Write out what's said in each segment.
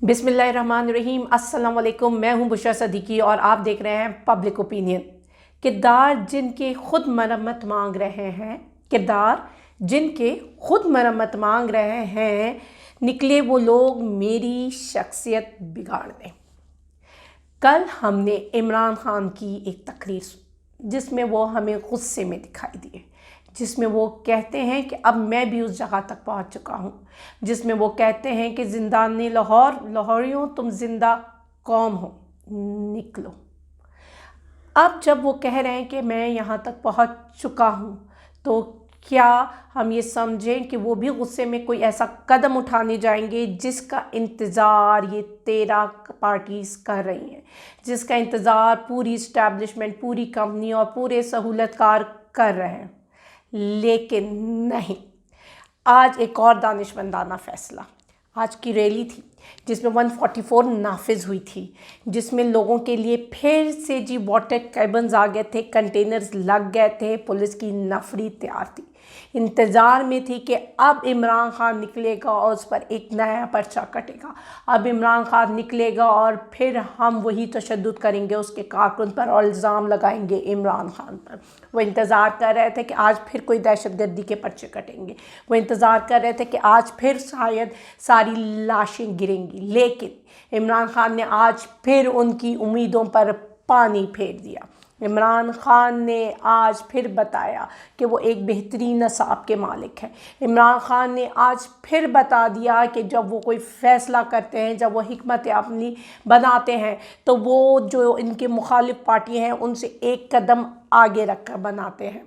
बिस्मिल्लाहिर्रहमानिर्रहीम। अस्सलाम वालेकुम। मैं हूं बुशरा सदीकी और आप देख रहे हैं पब्लिक ओपिनियन। किरदार जिनके खुद मरम्मत मांग रहे हैं, निकले वो लोग मेरी शख्सियत बिगाड़ने। कल हमने इमरान खान की एक तकरीर सुनी जिसमें वो हमें गुस्से में दिखाई दिए, जिसमें वो कहते हैं कि अब मैं भी उस जगह तक पहुंच चुका हूं, जिसमें वो कहते हैं कि जिंदानी लाहौर, लाहौरियों तुम जिंदा कौम हो, निकलो। अब जब वो कह रहे हैं कि मैं यहाँ तक पहुंच चुका हूं, तो क्या हम ये समझें कि वो भी गुस्से में कोई ऐसा कदम उठाने जाएंगे जिसका इंतज़ार ये 13 पार्टीज़ कर रही हैं, जिसका इंतज़ार पूरी इस्टेब्लिशमेंट, पूरी कंपनी और पूरे सहूलतकार कर रहे हैं? लेकिन नहीं। आज एक और दानिशमंदाना फ़ैसला, आज की रैली थी जिसमें 144 नाफिज हुई थी, जिसमें लोगों के लिए फिर से जी वाटर कैबन्स आ गए थे, कंटेनर्स लग गए थे, पुलिस की नफरी तैयार थी, इंतज़ार में थी कि अब इमरान खान निकलेगा और उस पर एक नया पर्चा कटेगा। अब इमरान खान निकलेगा और फिर हम वही तशद्दुद करेंगे उसके कारकुन पर और इल्ज़ाम लगाएंगे इमरान खान पर। वो इंतज़ार कर रहे थे कि आज फिर कोई दहशतगर्दी के पर्चे कटेंगे, वो इंतज़ार कर रहे थे कि आज फिर शायद सारी लाशें गिरेंगी, लेकिन इमरान खान ने आज फिर उनकी उम्मीदों पर पानी फेर दिया। इमरान खान ने आज फिर बताया कि वो एक बेहतरीन नसाब के मालिक हैं। इमरान खान ने आज फिर बता दिया कि जब वो कोई फ़ैसला करते हैं, जब वो हिकमत अमली बनाते हैं, तो वो जो इनके मुखालिफ पार्टी हैं उनसे एक कदम आगे रखकर बनाते हैं।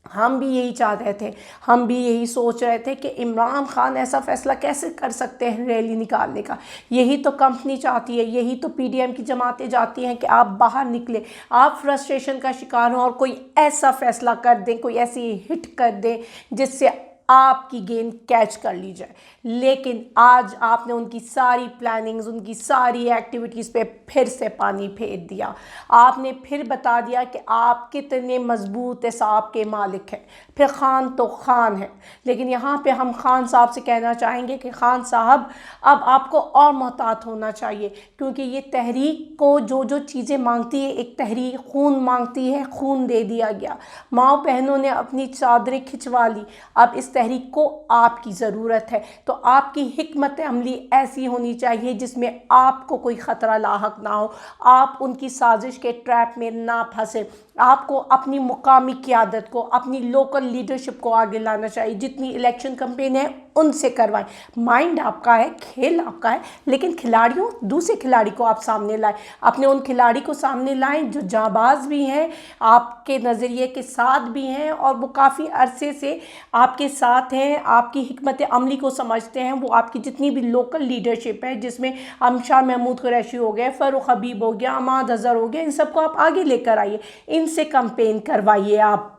हम भी यही चाह रहे थे, हम भी यही सोच रहे थे कि इमरान खान ऐसा फ़ैसला कैसे कर सकते हैं रैली निकालने का। यही तो कंपनी चाहती है, यही तो पीडीएम की जमातें चाहती हैं कि आप बाहर निकले, आप फ्रस्ट्रेशन का शिकार हों और कोई ऐसा फ़ैसला कर दें, कोई ऐसी हिट कर दें जिससे आपकी गेंद कैच कर ली जाए। लेकिन आज आपने उनकी सारी प्लानिंग्स, उनकी सारी एक्टिविटीज़ पे फिर से पानी फेर दिया। आपने फिर बता दिया कि आप कितने मजबूत हिसाब के मालिक हैं। फिर खान तो खान है, लेकिन यहाँ पे हम खान साहब से कहना चाहेंगे कि खान साहब अब आपको और मोहतात होना चाहिए, क्योंकि ये तहरीक को जो जो चीज़ें मांगती है, एक तहरीक खून मांगती है, खून दे दिया गया। माँ बहनों ने अपनी चादरें खिंचवा ली, अब इस तहरीक को आपकी ज़रूरत है। तो आपकी हिकमत अमली ऐसी होनी चाहिए जिसमें आपको कोई ख़तरा लाहक ना हो, आप उनकी साजिश के ट्रैप में ना फंसे। आपको अपनी मुकामी क़यादत को, अपनी लोकल लीडरशिप को आगे लाना चाहिए। जितनी इलेक्शन कैंपेन है उनसे करवाएं। माइंड आपका है, खेल आपका है, लेकिन खिलाड़ियों, दूसरे खिलाड़ी को आप सामने लाएं। अपने उन खिलाड़ी को सामने लाएं जो जाबाज भी हैं, आपके नज़रिए के साथ भी हैं और वो काफ़ी अरसे से आपके साथ हैं, आपकी हिकमत अमली को समझते हैं। वो आपकी जितनी भी लोकल लीडरशिप है, जिसमें शाह महमूद कुरैशी हो गए, फ़ारूक हबीब हो गया, अमाद अज़हर हो गया, इन सबको आप आगे लेकर आइए, इनसे कैंपेन करवाइए आप।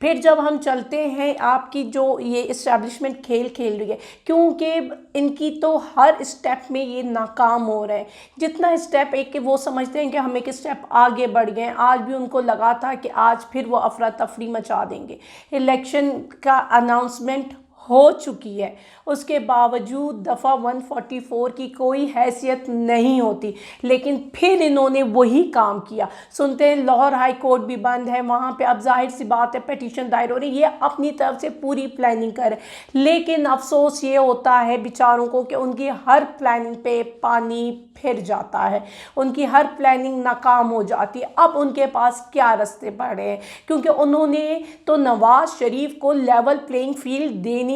फिर जब हम चलते हैं, आपकी जो ये इस्टेब्लिशमेंट खेल खेल रही है, क्योंकि इनकी तो हर स्टेप में ये नाकाम हो रहे हैं। जितना स्टेप एक के वो समझते हैं कि हम एक स्टेप आगे बढ़ गए, आज भी उनको लगा था कि आज फिर वो अफरा तफरी मचा देंगे। इलेक्शन का अनाउंसमेंट हो चुकी है, उसके बावजूद दफ़ा 144 की कोई हैसियत नहीं होती, लेकिन फिर इन्होंने वही काम किया। सुनते हैं लाहौर हाई कोर्ट भी बंद है, वहाँ पे अब जाहिर सी बात है पिटीशन दायर हो रही है, ये अपनी तरफ से पूरी प्लानिंग कर, लेकिन अफसोस ये होता है बेचारों को कि उनकी हर प्लानिंग पे पानी फिर जाता है, उनकी हर प्लानिंग नाकाम हो जाती है। अब उनके पास क्या रास्ते पड़े हैं, क्योंकि उन्होंने तो नवाज शरीफ को लेवल प्लेइंग फील्ड देनी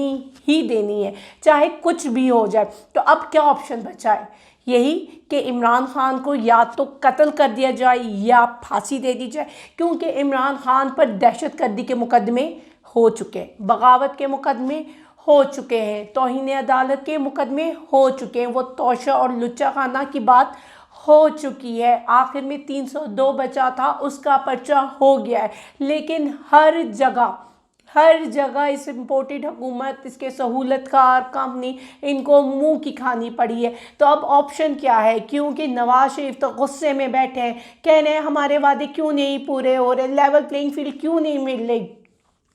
ही देनी है, चाहे कुछ भी हो जाए। तो अब क्या ऑप्शन बचा है? यही कि इमरान खान को या तो कत्ल कर दिया जाए या फांसी दे दी जाए, क्योंकि इमरान खान पर दहशतगर्दी के मुकदमे हो चुके हैं, बगावत के मुकदमे हो चुके हैं, तौहीन अदालत के मुकदमे हो चुके हैं, वो तोशा और लुच्चा खाना की बात हो चुकी है। आखिर में 302 बचा था, उसका पर्चा हो गया है, लेकिन हर जगह इस इम्पोर्टेड हुकूमत, इसके सहूलतकार कंपनी, इनको मुंह की खानी पड़ी है। तो अब ऑप्शन क्या है? क्योंकि नवाज शरीफ तो गुस्से में बैठे हैं, कह रहे हैं हमारे वादे क्यों नहीं पूरे हो रहे, लेवल प्लेइंग फील्ड क्यों नहीं मिल रही।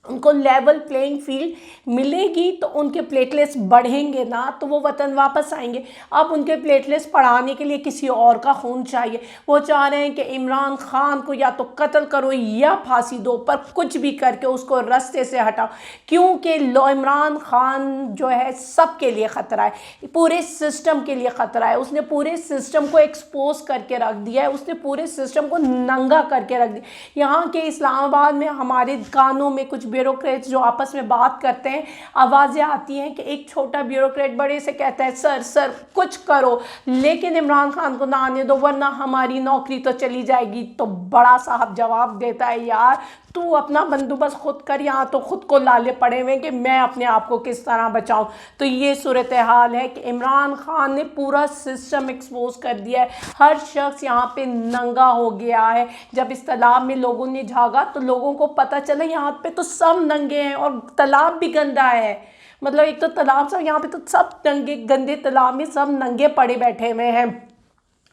उनको लेवल प्लेइंग फील्ड मिलेगी तो उनके प्लेटलेट्स बढ़ेंगे ना, तो वो वतन वापस आएंगे। अब उनके प्लेटलेट्स बढ़ाने के लिए किसी और का खून चाहिए। वो चाह रहे हैं कि इमरान खान को या तो कत्ल करो या फांसी दो, पर कुछ भी करके उसको रास्ते से हटाओ, क्योंकि इमरान खान जो है सबके लिए ख़तरा है, पूरे सिस्टम के लिए ख़तरा है। उसने पूरे सिस्टम को एक्सपोज करके रख दिया है, उसने पूरे सिस्टम को नंगा करके रख दिया। यहाँ के इस्लामाबाद में हमारे कानों में कुछ ब्यूरोक्रेट्स जो आपस में बात करते हैं, आवाज़ें आती हैं कि एक छोटा ब्यूरोक्रेट बड़े से कहता है सर सर कुछ करो, लेकिन इमरान खान को ना आने दो वरना हमारी नौकरी तो चली जाएगी। तो बड़ा साहब जवाब देता है, यार तू अपना बंदोबस्त खुद कर, यहाँ तो खुद को लाले पड़े हुए कि मैं अपने आप को किस तरह बचाऊं। तो ये सूरत हाल है कि इमरान खान ने पूरा सिस्टम एक्सपोज कर दिया है, हर शख्स यहाँ पे नंगा हो गया है। जब इस तालाब में लोगों ने झागा तो लोगों को पता चला यहाँ पे तो सब नंगे हैं और तालाब भी गंदा है। मतलब एक तो तालाब सब, यहाँ पे तो सब नंगे, गंदे तालाब में सब नंगे पड़े बैठे हुए हैं।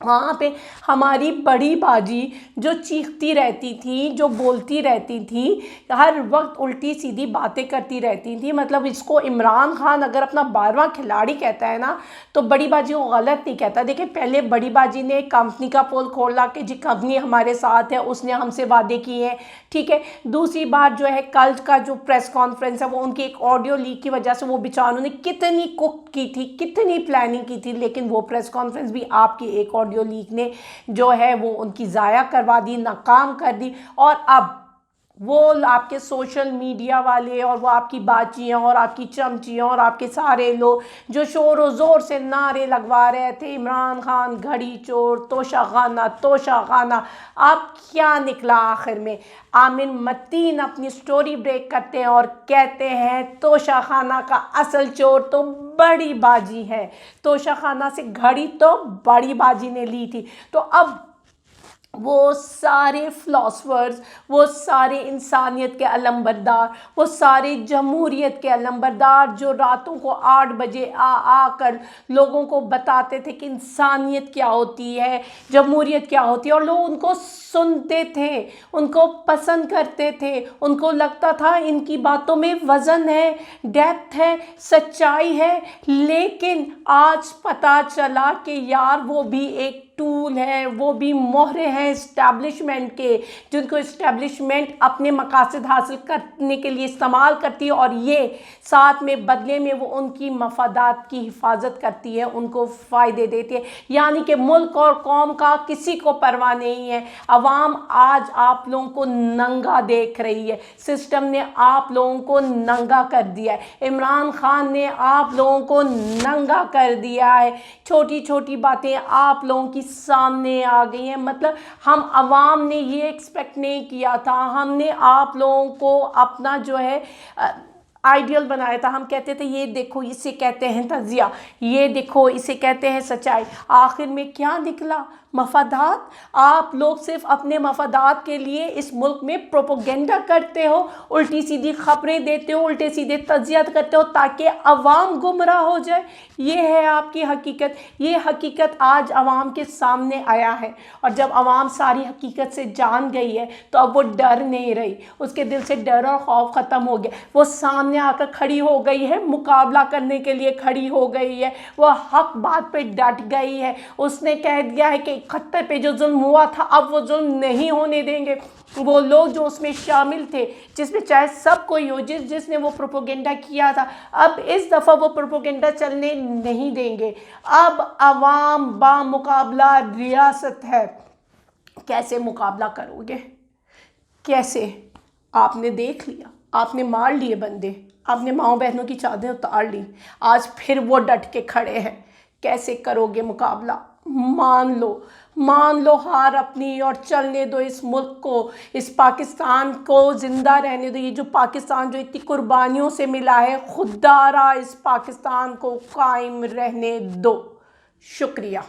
वहाँ पे हमारी बड़ी बाजी जो चीखती रहती थी, जो बोलती रहती थी, हर वक्त उल्टी सीधी बातें करती रहती थी। मतलब इसको इमरान खान अगर अपना 12वां खिलाड़ी कहता है ना, तो बड़ी बाजी को गलत नहीं कहता। देखिए पहले बड़ी बाजी ने कंपनी का पोल खोला कि जी कंपनी हमारे साथ है, उसने हमसे वादे किए हैं, ठीक है। दूसरी बात जो है कल का जो प्रेस कॉन्फ्रेंस है वो उनकी एक ऑडियो लीक की वजह से वो बेचारों ने कितनी कुक की थी, कितनी प्लानिंग की थी, लेकिन वो प्रेस कॉन्फ्रेंस भी आपकी एक ऑडियो लीक ने जो है वो उनकी ज़ाया करवा दी, नाकाम कर दी। और अब वो आपके सोशल मीडिया वाले और वो आपकी बाचियाँ और आपकी चमचियाँ और आपके सारे लोग जो शोर व ज़ोर से नारे लगवा रहे थे इमरान खान घड़ी चोर, तोशाखाना तोशाखाना, अब क्या निकला आखिर में? आमिर मतीन अपनी स्टोरी ब्रेक करते हैं और कहते हैं तोशाखाना का असल चोर तो बड़ी बाजी है, तोशाखाना से घड़ी तो बड़ी बाजी ने ली थी। तो अब वो सारे फ़िलासफ़र्स, वो सारे इंसानियत के अलंबरदार, वो सारे जमहूरियत के अलंबरदार जो रातों को 8 बजे आकर लोगों को बताते थे कि इंसानियत क्या होती है, जमहूरियत क्या होती है, और लोग उनको सुनते थे, उनको पसंद करते थे, उनको लगता था इनकी बातों में वज़न है, डेप्थ है, सच्चाई है। लेकिन आज पता चला कि यार वो भी एक टूल है, वो भी मोहरे हैं इस्टेब्लिशमेंट के, जिनको इस्टेब्लिशमेंट अपने मकासद हासिल करने के लिए इस्तेमाल करती है, और ये साथ में बदले में वो उनकी मफादात की हिफाजत करती है, उनको फ़ायदे देती है। यानी कि मुल्क और कौम का किसी को परवाह नहीं है। अवाम आज आप लोगों को नंगा देख रही है, सिस्टम ने आप लोगों को नंगा कर दिया है, इमरान खान ने आप लोगों को नंगा कर दिया है। छोटी छोटी बातें आप लोगों की सामने आ गई हैं। मतलब हम अवाम ने ये एक्सपेक्ट नहीं किया था, हमने आप लोगों को अपना जो है आइडियल बनाया था। हम कहते थे ये देखो इसे कहते हैं तज़िया, ये देखो इसे कहते हैं सच्चाई। आखिर में क्या निकला? मफादात। आप लोग सिर्फ अपने मफादात के लिए इस मुल्क में प्रोपोगेंडा करते हो, उल्टी सीधी खबरें देते हो, उल्टे सीधे तज़िया करते हो ताकि अवाम गुमराह हो जाए। ये है आपकी हकीकत। ये हकीकत आज अवाम के सामने आया है, और जब अवाम सारी हकीकत से जान गई है तो अब वो डर नहीं रही, उसके दिल से डर और खौफ ख़त्म हो गया। वो सामने आकर खड़ी हो गई है, मुकाबला करने के लिए खड़ी हो गई है, वो हक बात पे डट गई है। उसने कह दिया है कि 71 पे जो जुल्म हुआ था अब वो जुल्म नहीं होने देंगे। वो लोग जो उसमें शामिल थे, जिसमें चाहे सब कोई हो, जिसने वो प्रोपोगेंडा किया था, अब इस दफ़ा वो प्रोपोगेंडा चलने नहीं देंगे। अब अवाम बामुकाबला रियासत है। कैसे मुकाबला करोगे? कैसे? आपने देख लिया, आपने मार लिए बंदे, आपने माँओं बहनों की चादरें उतार ली, आज फिर वो डट के खड़े हैं। कैसे करोगे मुकाबला? मान लो हार अपनी और चलने दो इस मुल्क को, इस पाकिस्तान को ज़िंदा रहने दो। ये जो पाकिस्तान जो इतनी कुर्बानियों से मिला है, खुदारा इस पाकिस्तान को कायम रहने दो। शुक्रिया।